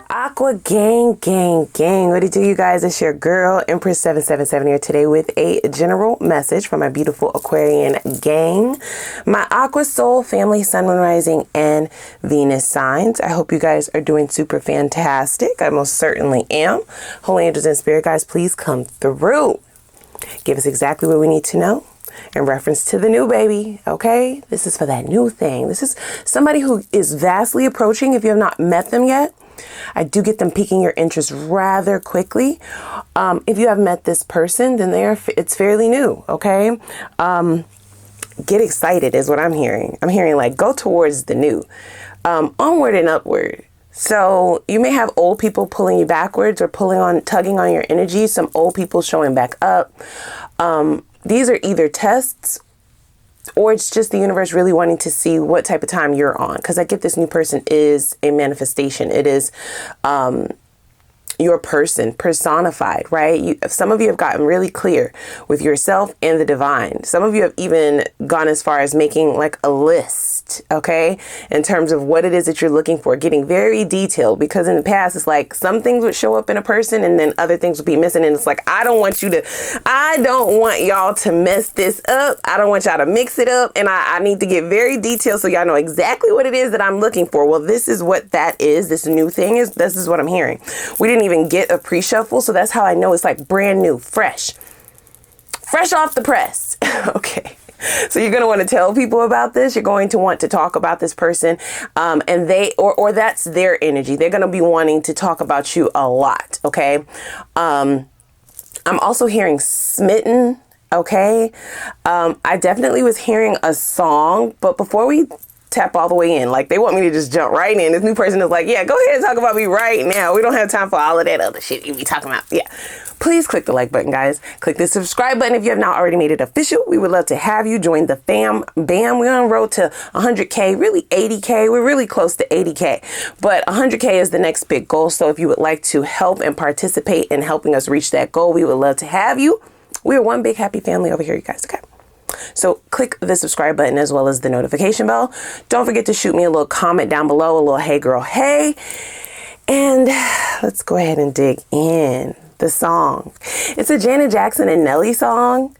Aqua gang, gang, gang. What do you do, you guys? It's your girl, Empress 777 here today with a general message from my beautiful Aquarian gang. My Aqua Soul family, Sun, Moon, Rising, and Venus signs. I hope you guys are doing super fantastic. I most certainly am. Holy angels and spirit guys, please come through. Give us exactly what we need to know in reference to the new baby, okay? This is for that new thing. This is somebody who is vastly approaching. If you have not met them yet, I do get them piquing your interest rather quickly. If you have met this person, then it's fairly new, okay? Get excited is what I'm hearing. I'm hearing like go towards the new, onward and upward. So you may have old people pulling you backwards or tugging on your energy. Some old people showing back up. These are either tests or it's just the universe really wanting to see what type of time you're on. Because I get this new person is a manifestation. It is your person personified, right? Some of you have gotten really clear with yourself and the divine. Some of you have even gone as far as making like a list, okay? In terms of what it is that you're looking for, getting very detailed, because in the past, it's like some things would show up in a person and then other things would be missing. And it's like, I don't want y'all to mess this up. I don't want y'all to mix it up. And I need to get very detailed so y'all know exactly what it is that I'm looking for. Well, this is what that is. This new thing is, this is what I'm hearing. We didn't even get a pre-shuffle, so that's how I know it's like brand new, fresh off the press. Okay, so you're going to want to tell people about this. You're going to want to talk about this person, and they or that's their energy. They're going to be wanting to talk about you a lot. Okay, I'm also hearing smitten. Okay, I definitely was hearing a song, but before we tap all the way in, like they want me to just jump right in. This new person is like, yeah, go ahead and talk about me right now. We don't have time for all of that other shit you be talking about. Yeah, please click the like button, guys. Click the subscribe button if you have not already made it official. We would love to have you join the fam bam. We're on road to 100k, really 80k. We're really close to 80k, but 100k is the next big goal. So if you would like to help and participate in helping us reach that goal, we would love to have you. We're one big happy family over here, you guys. Okay, so click the subscribe button as well as the notification bell. Don't forget to shoot me a little comment down below, a little hey girl, hey. And let's go ahead and dig in. The song. It's a Janet Jackson and Nelly song.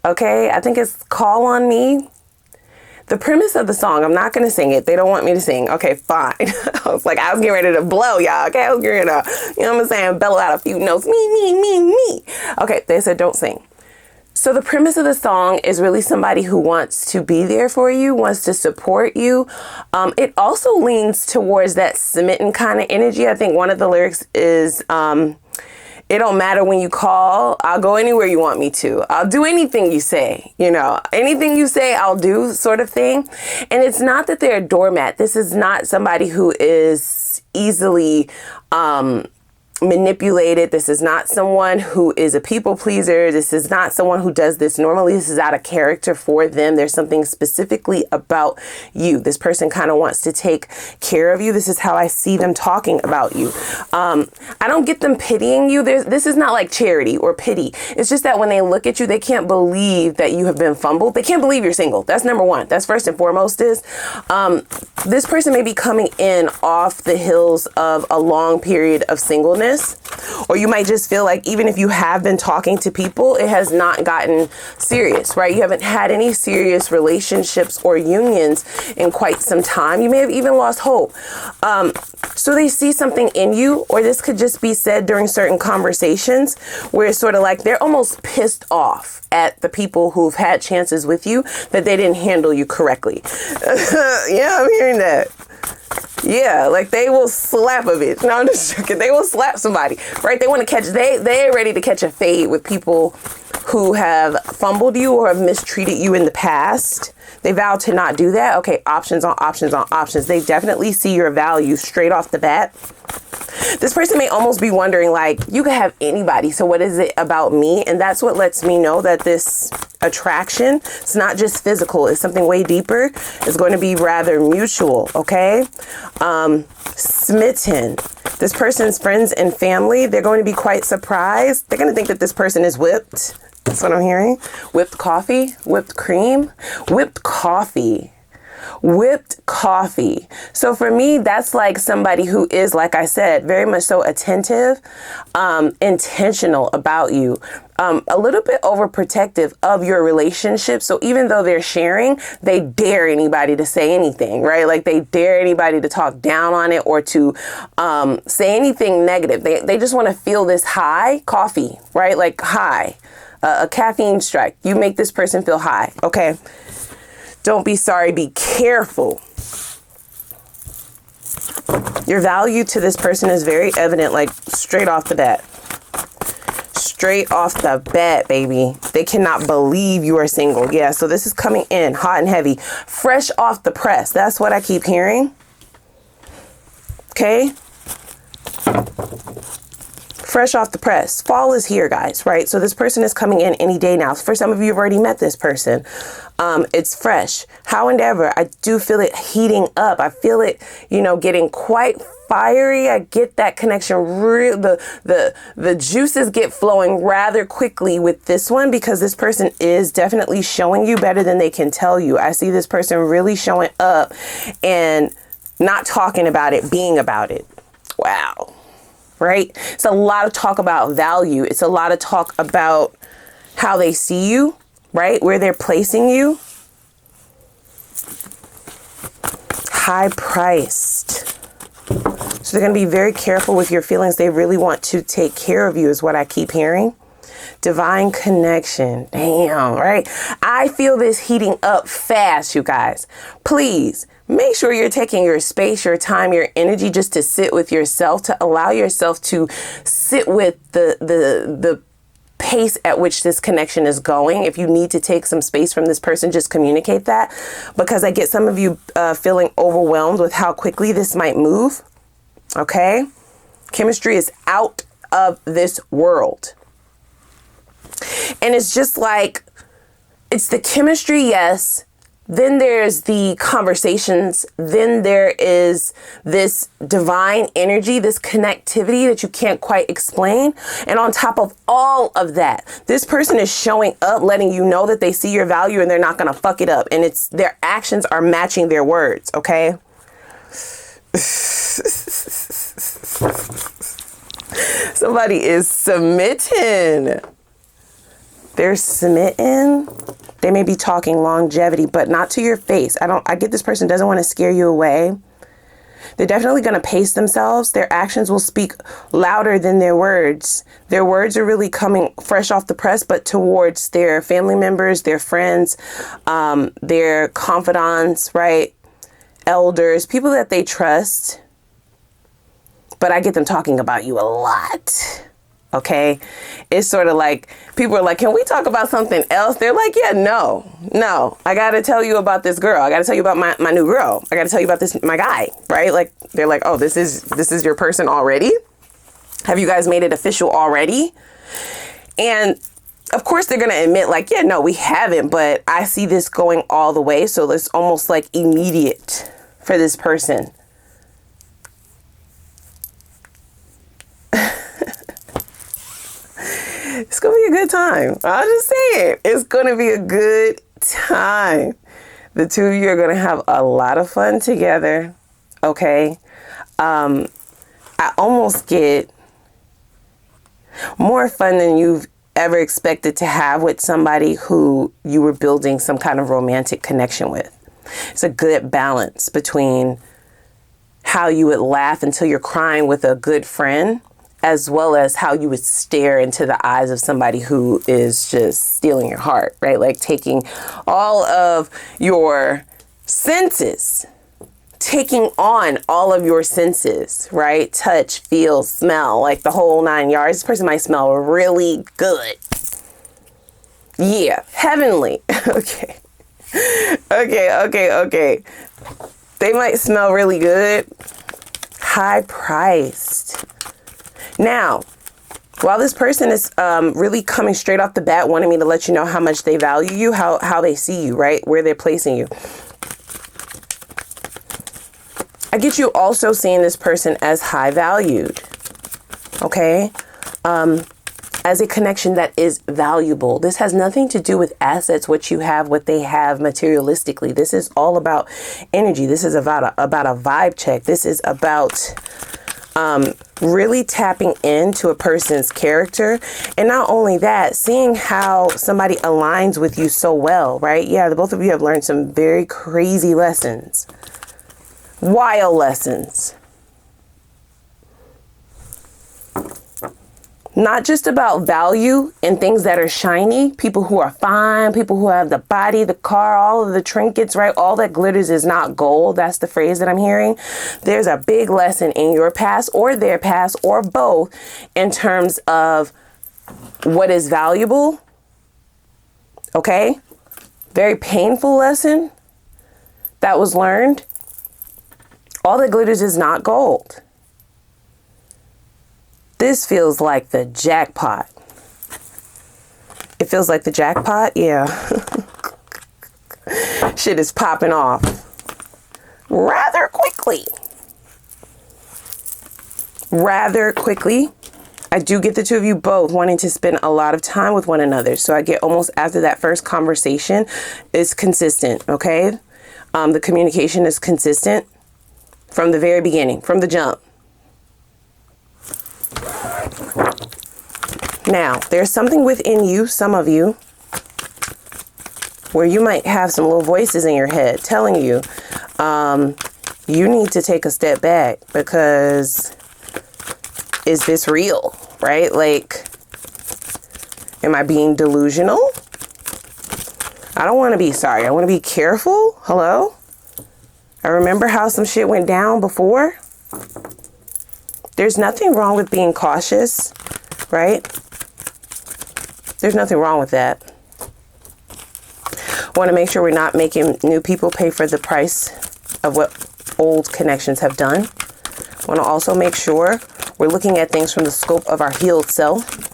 Okay, I think it's Call on Me. The premise of the song, I'm not going to sing it. They don't want me to sing. Okay, fine. I was getting ready to blow, y'all. Okay, I was getting ready to, you know what I'm saying, bellow out a few notes. Me. Okay, they said don't sing. So the premise of the song is really somebody who wants to be there for you, wants to support you. It also leans towards that smitten kind of energy. I think one of the lyrics is, it don't matter when you call, I'll go anywhere you want me to. I'll do anything you say, you know, anything you say, I'll do sort of thing. And it's not that they're a doormat. This is not somebody who is easily, manipulated. This is not someone who is a people pleaser. This is not someone who does this normally. This is out of character for them. There's something specifically about you. This person kind of wants to take care of you. This is how I see them talking about you. I don't get them pitying you. This is not like charity or pity. It's just that when they look at you, they can't believe that you have been fumbled. They can't believe you're single. That's number one. That's first and foremost is, this person may be coming in off the hills of a long period of singleness. Or you might just feel like even if you have been talking to people, it has not gotten serious, right? You haven't had any serious relationships or unions in quite some time. You may have even lost hope. So they see something in you, or this could just be said during certain conversations where it's sort of like they're almost pissed off at the people who've had chances with you that they didn't handle you correctly. Yeah, I'm hearing that. Yeah, like they will slap a bitch. No, I'm just joking. They will slap somebody, right? They want to catch, they're ready to catch a fade with people who have fumbled you or have mistreated you in the past. They vow to not do that. Okay, options on options on options. They definitely see your value straight off the bat. This person may almost be wondering, like, you could have anybody, so what is it about me? And that's what lets me know that this attraction, it's not just physical, it's something way deeper. It's going to be rather mutual, okay? Smitten. This person's friends and family, they're going to be quite surprised. They're going to think that this person is whipped. That's what I'm hearing. Whipped coffee, whipped cream, whipped coffee. whipped coffee. So for me, that's like somebody who is, like I said, very much so attentive, intentional about you, a little bit overprotective of your relationship. So even though they're sharing, they dare anybody to say anything, right? Like they dare anybody to talk down on it or to say anything negative. They just want to feel this high. Coffee, right? Like high, a caffeine strike. You make this person feel high. Okay. Don't be sorry. Be careful. Your value to this person is very evident, like straight off the bat. Straight off the bat, baby. They cannot believe you are single. Yeah, so this is coming in hot and heavy. Fresh off the press. That's what I keep hearing. Okay. Fresh off the press. Fall is here, guys, right? So this person is coming in any day now. For some of you have already met this person. It's fresh. However, I do feel it heating up. I feel it, getting quite fiery. I get that connection. The juices get flowing rather quickly with this one because this person is definitely showing you better than they can tell you. I see this person really showing up and not talking about it, being about it. Wow. Right? It's a lot of talk about value. It's a lot of talk about how they see you, right? Where they're placing you. High priced. So they're going to be very careful with your feelings. They really want to take care of you is what I keep hearing. Divine connection. Damn, right? I feel this heating up fast, you guys. Please make sure you're taking your space, your time, your energy just to sit with yourself, to allow yourself to sit with the pace at which this connection is going. If you need to take some space from this person, just communicate that, because I get some of you feeling overwhelmed with how quickly this might move. Okay. Chemistry is out of this world. And it's just like, it's the chemistry, yes. Then there's the conversations. Then there is this divine energy, this connectivity that you can't quite explain. And on top of all of that, this person is showing up, letting you know that they see your value and they're not going to fuck it up. And it's their actions are matching their words. Okay. Somebody is submitting. They're smitten. They may be talking longevity, but not to your face. I get this person doesn't want to scare you away. They're definitely going to pace themselves. Their actions will speak louder than their words. Their words are really coming fresh off the press, but towards their family members, their friends, their confidants, right? Elders, people that they trust. But I get them talking about you a lot. Okay. It's sort of like people are like, can we talk about something else? They're like, yeah, no, I got to tell you about this girl. I got to tell you about my new girl. I got to tell you about my guy, right? Like, they're like, oh, this is your person already. Have you guys made it official already? And of course they're going to admit like, yeah, no, we haven't, but I see this going all the way. So it's almost like immediate for this person. It's going to be a good time. I'll just say it. It's going to be a good time. The two of you are going to have a lot of fun together. Okay. I almost get more fun than you've ever expected to have with somebody who you were building some kind of romantic connection with. It's a good balance between how you would laugh until you're crying with a good friend, as well as how you would stare into the eyes of somebody who is just stealing your heart, right? Like taking all of your senses, taking on all of your senses, right? Touch, feel, smell, like the whole 9 yards. This person might smell really good. Yeah, heavenly. Okay. Okay. They might smell really good. High priced. Now, while this person is really coming straight off the bat, wanting me to let you know how much they value you, how they see you, right? Where they're placing you. I get you also seeing this person as high valued. Okay. as a connection that is valuable. This has nothing to do with assets, what you have, what they have materialistically. This is all about energy. This is about a vibe check. This is about really tapping into a person's character. And not only that, seeing how somebody aligns with you so well, right? Yeah, the both of you have learned some very crazy lessons. Wild lessons. Not just about value and things that are shiny, people who are fine, people who have the body, the car, all of the trinkets, right? All that glitters is not gold. That's the phrase that I'm hearing. There's a big lesson in your past or their past or both in terms of what is valuable. Okay? Very painful lesson that was learned. All that glitters is not gold. This feels like the jackpot. It feels like the jackpot? Yeah. Shit is popping off rather quickly. Rather quickly. I do get the two of you both wanting to spend a lot of time with one another. So I get almost after that first conversation is consistent, okay? The communication is consistent from the very beginning, from the jump. Now, there's something within you, some of you, where you might have some little voices in your head telling you, you need to take a step back because is this real, right? Like, am I being delusional? I don't want to be sorry. I want to be careful. Hello? I remember how some shit went down before. There's nothing wrong with being cautious, right? There's nothing wrong with that. Want to make sure we're not making new people pay for the price of what old connections have done. Want to also make sure we're looking at things from the scope of our healed self.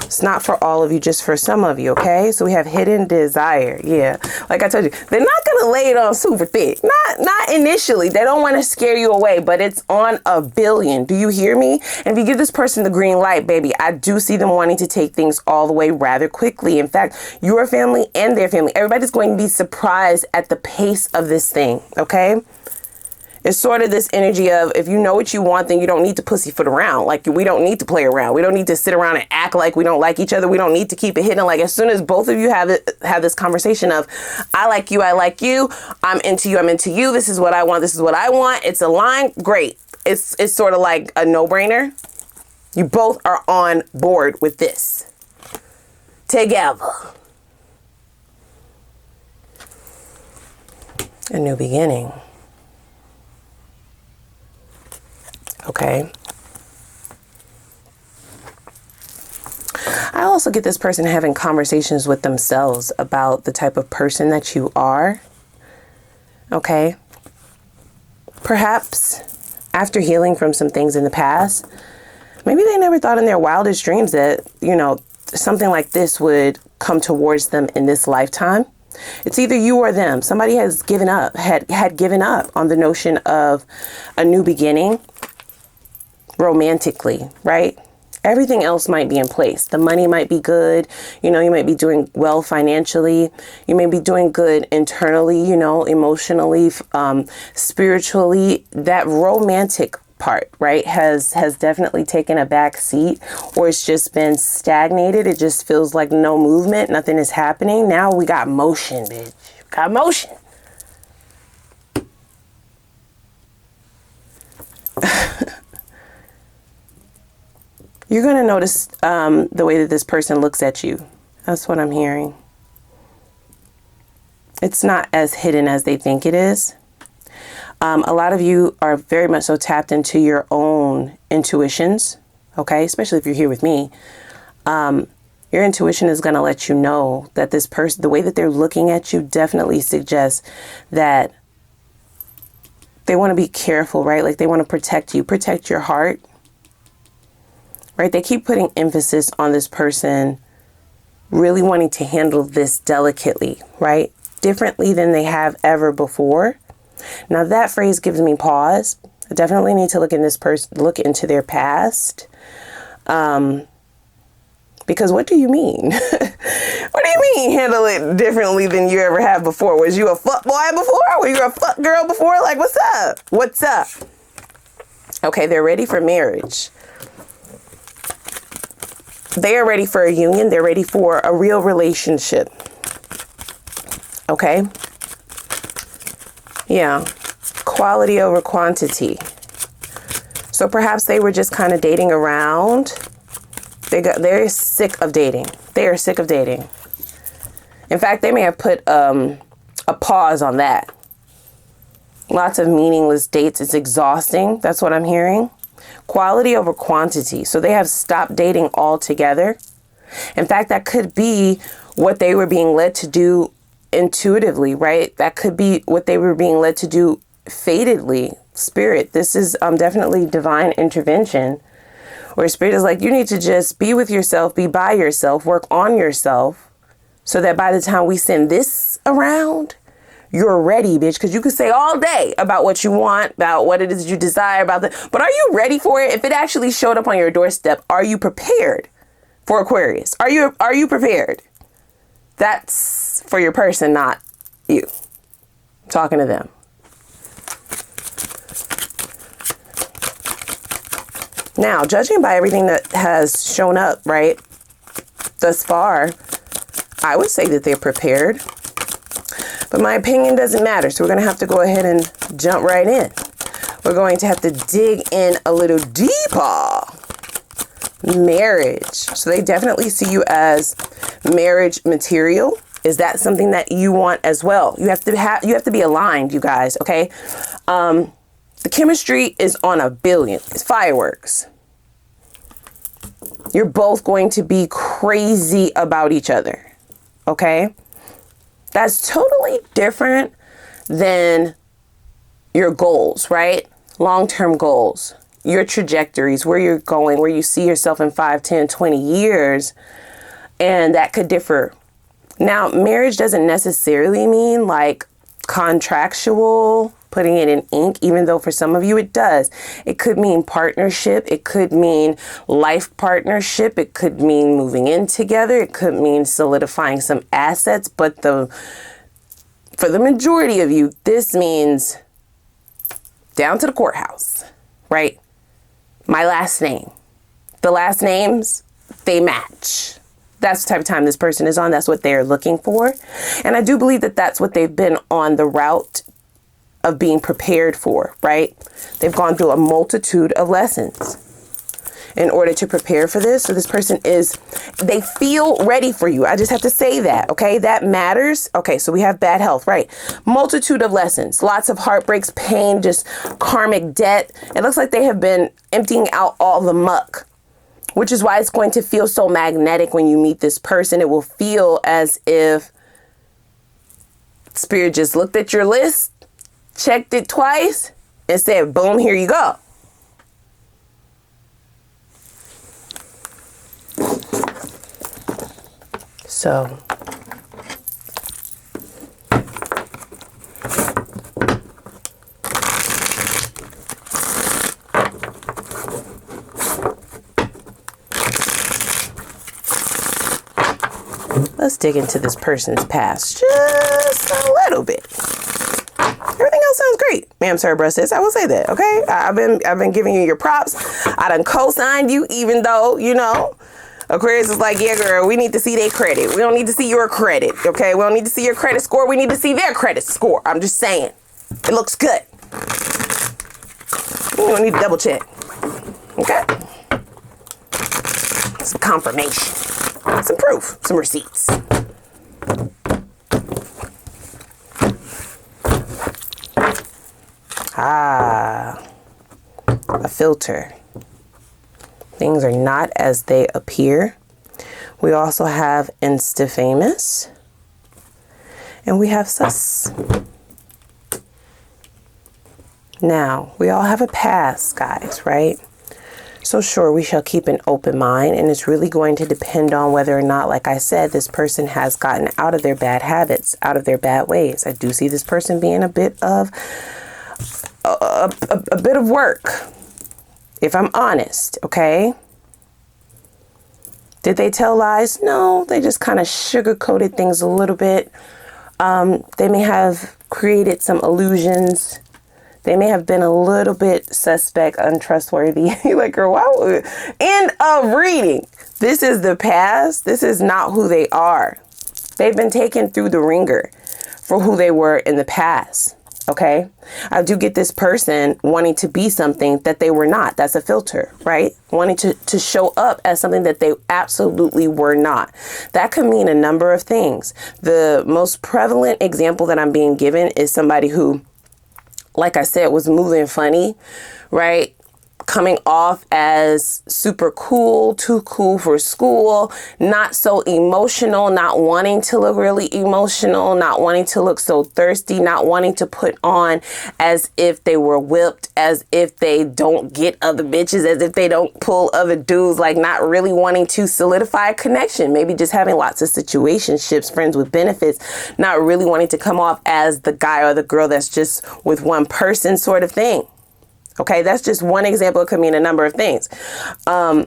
It's not for all of you, just for some of you, okay? So we have hidden desire. Yeah, like I told you, they're not going to lay it on super thick. Not initially. They don't want to scare you away, but it's on a billion. Do you hear me? And if you give this person the green light, baby, I do see them wanting to take things all the way rather quickly. In fact, your family and their family, everybody's going to be surprised at the pace of this thing, okay? It's sort of this energy of if you know what you want, then you don't need to pussyfoot around. Like, we don't need to play around. We don't need to sit around and act like we don't like each other. We don't need to keep it hidden. Like, as soon as both of you have this conversation of, I like you, I'm into you, I'm into you, this is what I want, this is what I want, it's aligned, great. It's sort of like a no-brainer. You both are on board with this together. A new beginning. Okay. I also get this person having conversations with themselves about the type of person that you are. Okay. Perhaps after healing from some things in the past, maybe they never thought in their wildest dreams that, you know, something like this would come towards them in this lifetime. It's either you or them. Somebody has given up, had given up on the notion of a new beginning. Romantically, right? Everything else might be in place. The money might be good. You know, you might be doing well financially. You may be doing good internally, you know, emotionally, spiritually. That romantic part, right, has definitely taken a back seat, or it's just been stagnated. It just feels like no movement. Nothing is happening. Now we got motion, bitch. Got motion. You're going to notice the way that this person looks at you. That's what I'm hearing. It's not as hidden as they think it is. A lot of you are very much so tapped into your own intuitions, okay? Especially if you're here with me. Your intuition is going to let you know that this person, the way that they're looking at you definitely suggests that they want to be careful, right? Like they want to protect you, protect your heart. Right? They keep putting emphasis on this person really wanting to handle this delicately, right? Differently than they have ever before. Now that phrase gives me pause. I definitely need to look into this person, look into their past. Because what do you mean? What do you mean handle it differently than you ever have before? Was you a fuck boy before? Were you a fuck girl before? Like, what's up? What's up? Okay, they're ready for marriage. They are ready for a union. They're ready for a real relationship. Okay? Yeah. Quality over quantity. So perhaps they were just kind of dating around. They're sick of dating. They are sick of dating. In fact, they may have put a pause on that. Lots of meaningless dates. It's exhausting. That's what I'm hearing. Quality over quantity. So they have stopped dating altogether. In fact, that could be what they were being led to do intuitively, right? That could be what they were being led to do fatedly. Spirit, this is definitely divine intervention, where Spirit is like, you need to just be with yourself, be by yourself, work on yourself, so that by the time we send this around, you're ready, bitch. Because you could say all day about what you want, about what it is you desire, about that. But are you ready for it? If it actually showed up on your doorstep, are you prepared for Aquarius? Are you prepared? That's for your person, not you. I'm talking to them. Now, judging by everything that has shown up, right, thus far, I would say that they're prepared. But my opinion doesn't matter, so we're going to have to go ahead and jump right in. We're going to have to dig in a little deeper. Marriage. So they definitely see you as marriage material. Is that something that you want as well? You have to be aligned, you guys, okay? The chemistry is on a billion. It's fireworks. You're both going to be crazy about each other. Okay? That's totally different than your goals, right? Long-term goals, your trajectories, where you're going, where you see yourself in 5, 10, 20 years. And that could differ. Now, marriage doesn't necessarily mean like contractual, putting it in ink, even though for some of you it does. It could mean partnership. It could mean life partnership. It could mean moving in together. It could mean solidifying some assets. But for the majority of you, this means down to the courthouse, right? My last name. The last names, they match. That's the type of time this person is on. That's what they're looking for. And I do believe that that's what they've been on the route of being prepared for, right? They've gone through a multitude of lessons in order to prepare for this. So this person they feel ready for you. I just have to say that, okay? That matters. Okay, so we have bad health, right? Multitude of lessons, lots of heartbreaks, pain, just karmic debt. It looks like they have been emptying out all the muck, which is why it's going to feel so magnetic when you meet this person. It will feel as if Spirit just looked at your list, checked it twice, and said, boom, here you go. So, let's dig into this person's past just a little bit. Everything else sounds great, ma'am, sir, bruh, sis. I will say that, okay? I've been giving you your props. I done co-signed you, even though, Aquarius is like, yeah, girl, we need to see their credit. We don't need to see your credit, okay? We don't need to see your credit score. We need to see their credit score. I'm just saying. It looks good. You don't need to double check, okay? Some confirmation. Some proof. Some receipts. A filter. Things are not as they appear. We also have insta-famous. And we have sus. Now, we all have a past, guys, right? So sure, we shall keep an open mind, and it's really going to depend on whether or not, like I said, this person has gotten out of their bad habits, out of their bad ways. I do see this person being a bit of work, if I'm honest, okay? Did they tell lies? No, they just kind of sugar-coated things a little bit. They may have created some illusions. They may have been a little bit suspect, untrustworthy. Like, girl, why would... End of reading. This is the past. This is not who they are. They've been taken through the ringer for who they were in the past. Okay, I do get this person wanting to be something that they were not. That's a filter, right? Wanting to show up as something that they absolutely were not. That could mean a number of things. The most prevalent example that I'm being given is somebody who, like I said, was moving funny, right? Coming off as super cool, too cool for school, not so emotional, not wanting to look really emotional, not wanting to look so thirsty, not wanting to put on as if they were whipped, as if they don't get other bitches, as if they don't pull other dudes, like not really wanting to solidify a connection, maybe just having lots of situationships, friends with benefits, not really wanting to come off as the guy or the girl that's just with one person sort of thing. Okay, that's just one example. It could mean a number of things. And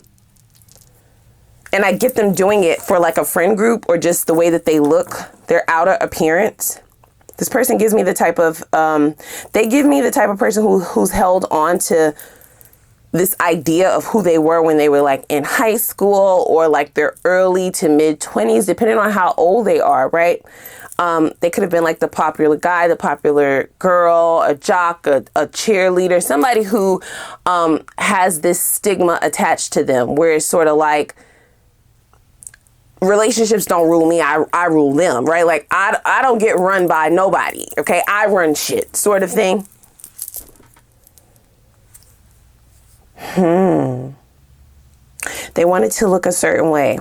I get them doing it for like a friend group or just the way that they look, their outer appearance. This person gives me the type of, they give me the type of person who's held on to this idea of who they were when they were like in high school or like their early to mid 20s, depending on how old they are, right? They could have been like the popular guy, the popular girl, a jock, a cheerleader, somebody who has this stigma attached to them where it's sort of like relationships don't rule me, I rule them, right? Like I don't get run by nobody, okay? I run shit sort of thing. They wanted to look a certain way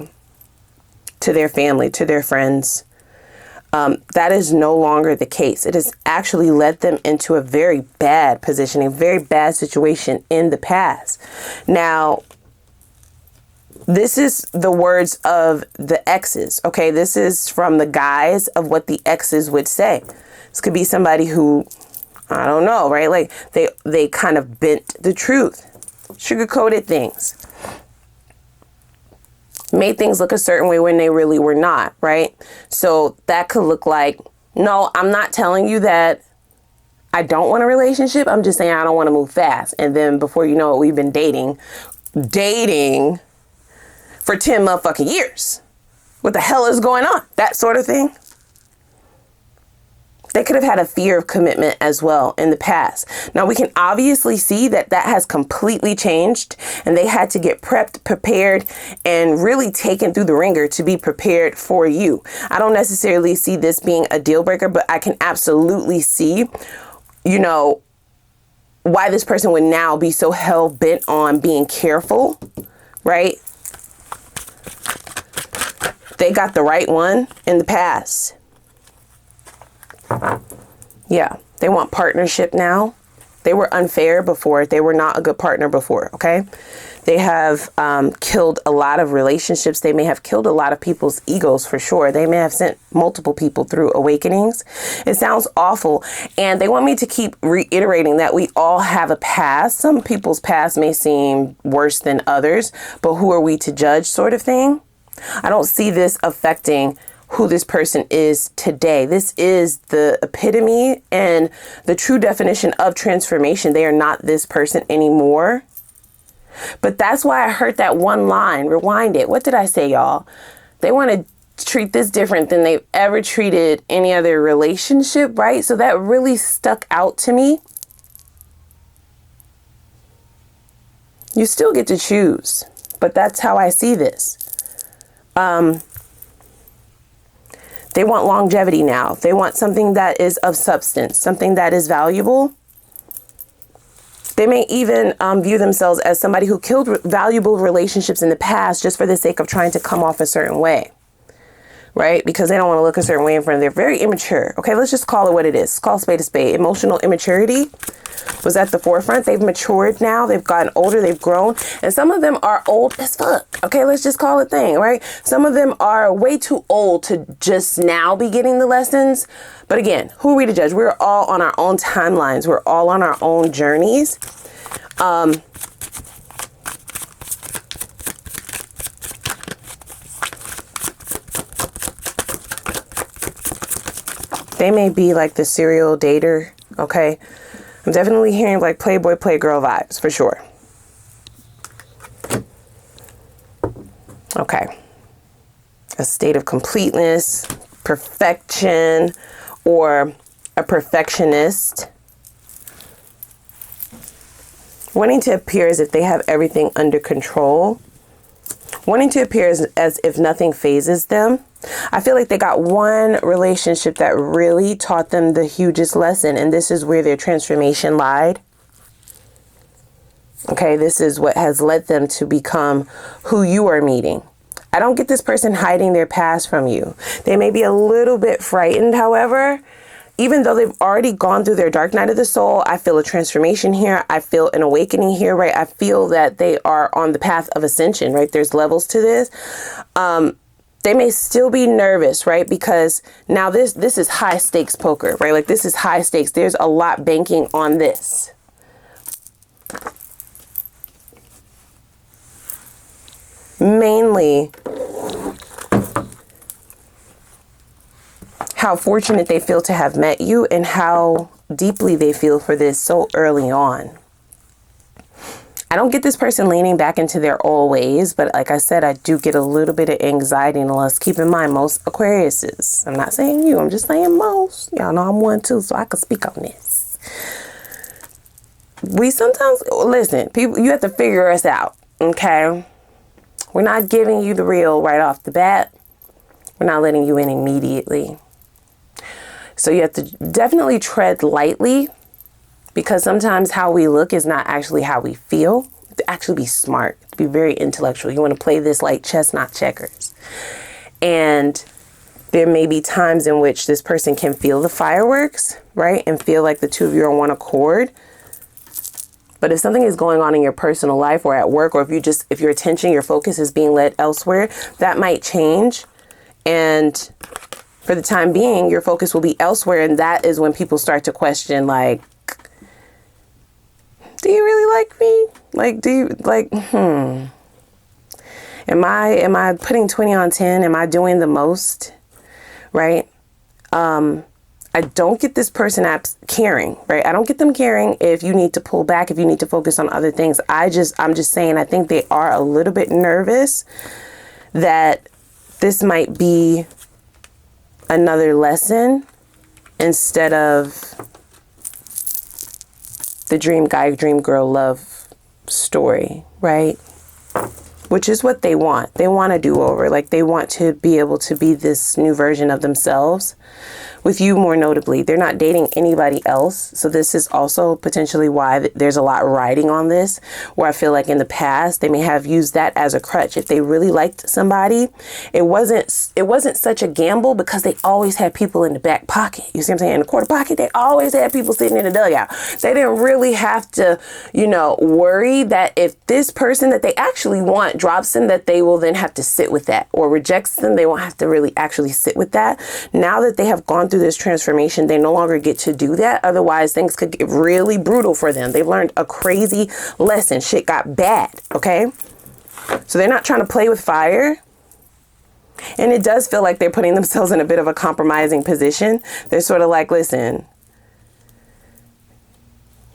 to their family, to their friends. That is no longer the case. It has actually led them into a very bad position, a very bad situation in the past. Now, this is the words of the exes, okay? This is from the guise of what the exes would say. This could be somebody who, I don't know, right? Like they kind of bent the truth, sugar-coated things, made things look a certain way when they really were not, right? So that could look like, no, I'm not telling you that I don't want a relationship. I'm just saying I don't want to move fast. And then before you know it, we've been dating for 10 motherfucking years. What the hell is going on? That sort of thing. They could have had a fear of commitment as well in the past. Now we can obviously see that that has completely changed and they had to get prepped, prepared, and really taken through the ringer to be prepared for you. I don't necessarily see this being a deal breaker, but I can absolutely see, you know, why this person would now be so hell bent on being careful, right? They got the right one in the past. Yeah, they want partnership now. They were unfair before. They were not a good partner before, okay? They have killed a lot of relationships. They may have killed a lot of people's egos for sure. They may have sent multiple people through awakenings. It sounds awful. And they want me to keep reiterating that we all have a past. Some people's past may seem worse than others, but who are we to judge sort of thing? I don't see this affecting who this person is today. This is the epitome and the true definition of transformation. They are not this person anymore. But that's why I heard that one line. Rewind it. What did I say, y'all? They want to treat this different than they've ever treated any other relationship, right? So that really stuck out to me. You still get to choose, but that's how I see this. They want longevity now. They want something that is of substance, something that is valuable. They may even view themselves as somebody who killed valuable relationships in the past just for the sake of trying to come off a certain way, right? Because they don't want to look a certain way in front of them. They're very immature. Okay, let's just call it what it is. Call a spade a spade. Emotional immaturity was at the forefront. They've matured now. They've gotten older. They've grown. And some of them are old as fuck. Okay, let's just call it thing, right? Some of them are way too old to just now be getting the lessons. But again, who are we to judge? We're all on our own timelines. We're all on our own journeys. They may be like the serial dater, okay? I'm definitely hearing like playboy, playgirl vibes for sure. Okay. A state of completeness, perfection, or a perfectionist. Wanting to appear as if they have everything under control. Wanting to appear as if nothing phases them. I feel like they got one relationship that really taught them the hugest lesson, and this is where their transformation lied. Okay, this is what has led them to become who you are meeting. I don't get this person hiding their past from you. They may be a little bit frightened, however, even though they've already gone through their dark night of the soul. I feel a transformation here. I feel an awakening here, right? I feel that they are on the path of ascension, right? There's levels to this. They may still be nervous, right? Because now this is high stakes poker, right? Like this is high stakes. There's a lot banking on this. Mainly how fortunate they feel to have met you and how deeply they feel for this so early on. I don't get this person leaning back into their old ways, but like I said, I do get a little bit of anxiety, and let's keep in mind most Aquariuses. I'm not saying you, I'm just saying most. Y'all know I'm one too, so I can speak on this. We sometimes, listen, people, you have to figure us out, okay? We're not giving you the real right off the bat. We're not letting you in immediately. So you have to definitely tread lightly, because sometimes how we look is not actually how we feel. You have to actually be smart, to be very intellectual. You want to play this like chess, not checkers. And there may be times in which this person can feel the fireworks, right? And feel like the two of you are on one accord. But if something is going on in your personal life or at work, or if your attention, your focus is being led elsewhere, that might change. And for the time being, your focus will be elsewhere. And that is when people start to question, like, do you really like me? Like, do you like, am I putting 20 on 10? Am I doing the most? Right? I don't get this person caring, right? I don't get them caring if you need to pull back, if you need to focus on other things. I'm just saying, I think they are a little bit nervous that this might be another lesson instead of the dream guy, dream girl love story, right? Which is what they want. They want a do-over. Like, they want to be able to be this new version of themselves. With you, more notably, they're not dating anybody else. So this is also potentially why there's a lot riding on this, where I feel like in the past, they may have used that as a crutch. If they really liked somebody, it wasn't such a gamble, because they always had people in the back pocket. You see what I'm saying? In the quarter pocket, they always had people sitting in the dugout. They didn't really have to, worry that if this person that they actually want drops them, that they will then have to sit with that, or rejects them. They won't have to really actually sit with that. Now that they have gone through this transformation, they no longer get to do that. Otherwise, things could get really brutal for them. They've learned a crazy lesson. Shit got bad, okay? So they're not trying to play with fire. And it does feel like they're putting themselves in a bit of a compromising position. They're sort of like, listen,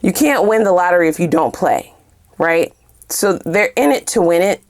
you can't win the lottery if you don't play, right? So they're in it to win it,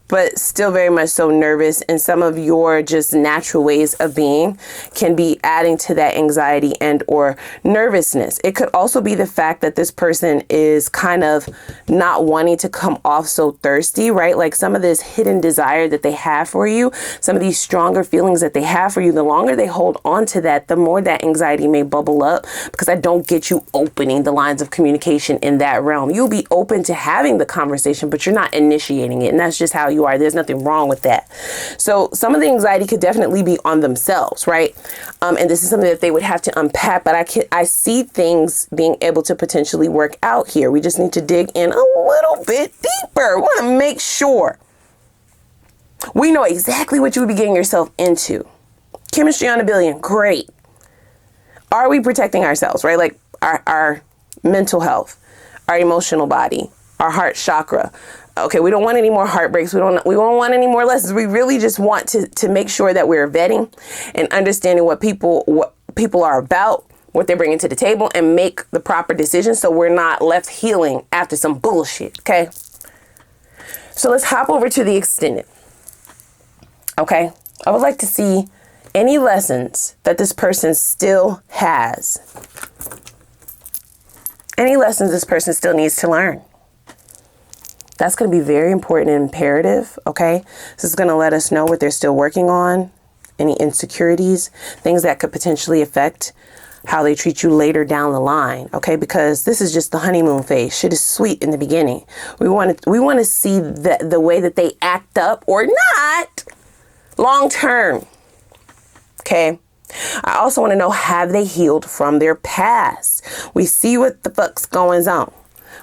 but still very much so nervous. And some of your just natural ways of being can be adding to that anxiety and or nervousness. It could also be the fact that this person is kind of not wanting to come off so thirsty, right? Like some of this hidden desire that they have for you, some of these stronger feelings that they have for you, the longer they hold on to that, the more that anxiety may bubble up, because I don't get you opening the lines of communication in that realm. You'll be open to having the conversation, but you're not initiating it. And that's just how you are. There's nothing wrong with that. So some of the anxiety could definitely be on themselves, right? And this is something that they would have to unpack, but I see things being able to potentially work out here. We just need to dig in a little bit deeper. We want to make sure we know exactly what you would be getting yourself into. Chemistry on a billion, great. Are we protecting ourselves, right? Like our mental health, our emotional body, our heart chakra. Okay, we don't want any more heartbreaks. We don't want any more lessons. We really just want to make sure that we're vetting and understanding what people are about, what they're bringing to the table, and make the proper decisions so we're not left healing after some bullshit, okay? So let's hop over to the extended, okay? I would like to see any lessons that this person still has. Any lessons this person still needs to learn. That's going to be very important and imperative, okay? This is going to let us know what they're still working on, any insecurities, things that could potentially affect how they treat you later down the line, okay? Because this is just the honeymoon phase. Shit is sweet in the beginning. We want to see the way that they act up or not long term, okay? I also want to know, have they healed from their past? We see what the fuck's going on.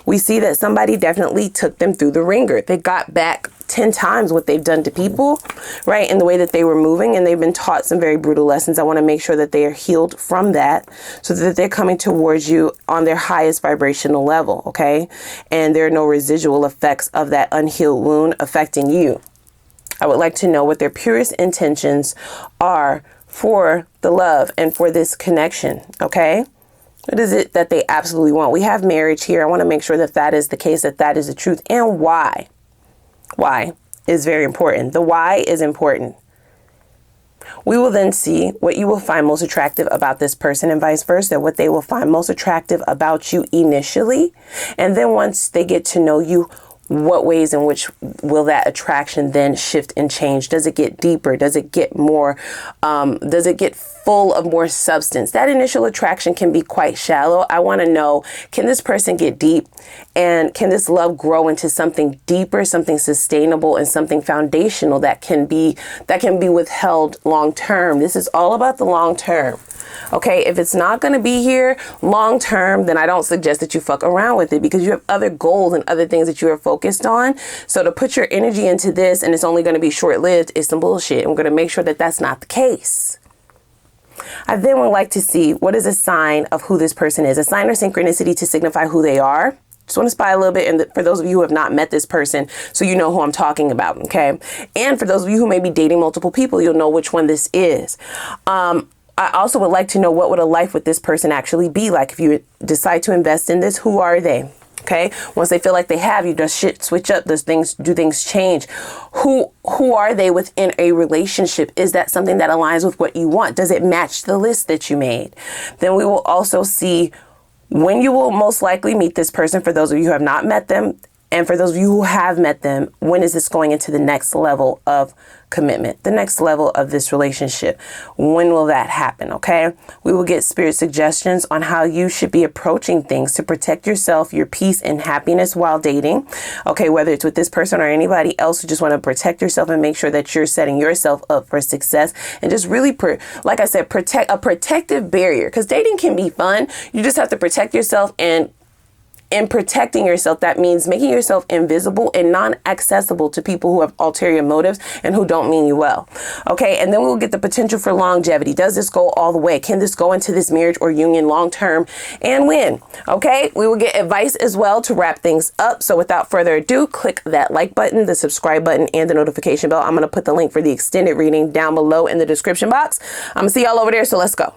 We see that somebody definitely took them through the ringer. They got back 10 times what they've done to people, right? In the way that they were moving, and they've been taught some very brutal lessons. I want to make sure that they are healed from that so that they're coming towards you on their highest vibrational level, okay? And there are no residual effects of that unhealed wound affecting you. I would like to know what their purest intentions are for the love and for this connection, okay? What is it that they absolutely want? We have marriage here. I want to make sure that that is the case, that that is the truth, and why. Why is very important. The why is important. We will then see what you will find most attractive about this person and vice versa, what they will find most attractive about you initially. And then once they get to know you, what ways in which will that attraction then shift and change? Does it get deeper? Does it get more, does it get full of more substance? That initial attraction can be quite shallow. I want to know, can this person get deep, and can this love grow into something deeper, something sustainable, and something foundational that can be withheld long term? This is all about the long term. Okay, if it's not going to be here long term, then I don't suggest that you fuck around with it, because you have other goals and other things that you are focused on. So to put your energy into this and it's only going to be short lived is some bullshit. I'm going to make sure that that's not the case. I then would like to see, what is a sign of who this person is? A sign or synchronicity to signify who they are. Just want to spy a little bit, and for those of you who have not met this person, so you know who I'm talking about, okay? And for those of you who may be dating multiple people, you'll know which one this is. I also would like to know, what would a life with this person actually be like? If you decide to invest in this, who are they? Okay. Once they feel like they have you, does shit switch up? Do things change? Who are they within a relationship? Is that something that aligns with what you want? Does it match the list that you made? Then we will also see when you will most likely meet this person, for those of you who have not met them. And for those of you who have met them, when is this going into the next level of commitment, the next level of this relationship? When will that happen? Okay. We will get spirit suggestions on how you should be approaching things to protect yourself, your peace and happiness while dating. Okay. Whether it's with this person or anybody else who just want to protect yourself and make sure that you're setting yourself up for success, and just really, like I said, protect a protective barrier, because dating can be fun. You just have to protect yourself, and in protecting yourself, that means making yourself invisible and non-accessible to people who have ulterior motives and who don't mean you well. Okay, and then we'll get the potential for longevity. Does this go all the way? Can this go into this marriage or union long term, and when? Okay, we will get advice as well to wrap things up. So without further ado, click that like button, the subscribe button, and the notification bell. I'm going to put the link for the extended reading down below in the description box. I'm going to see y'all over there, so let's go.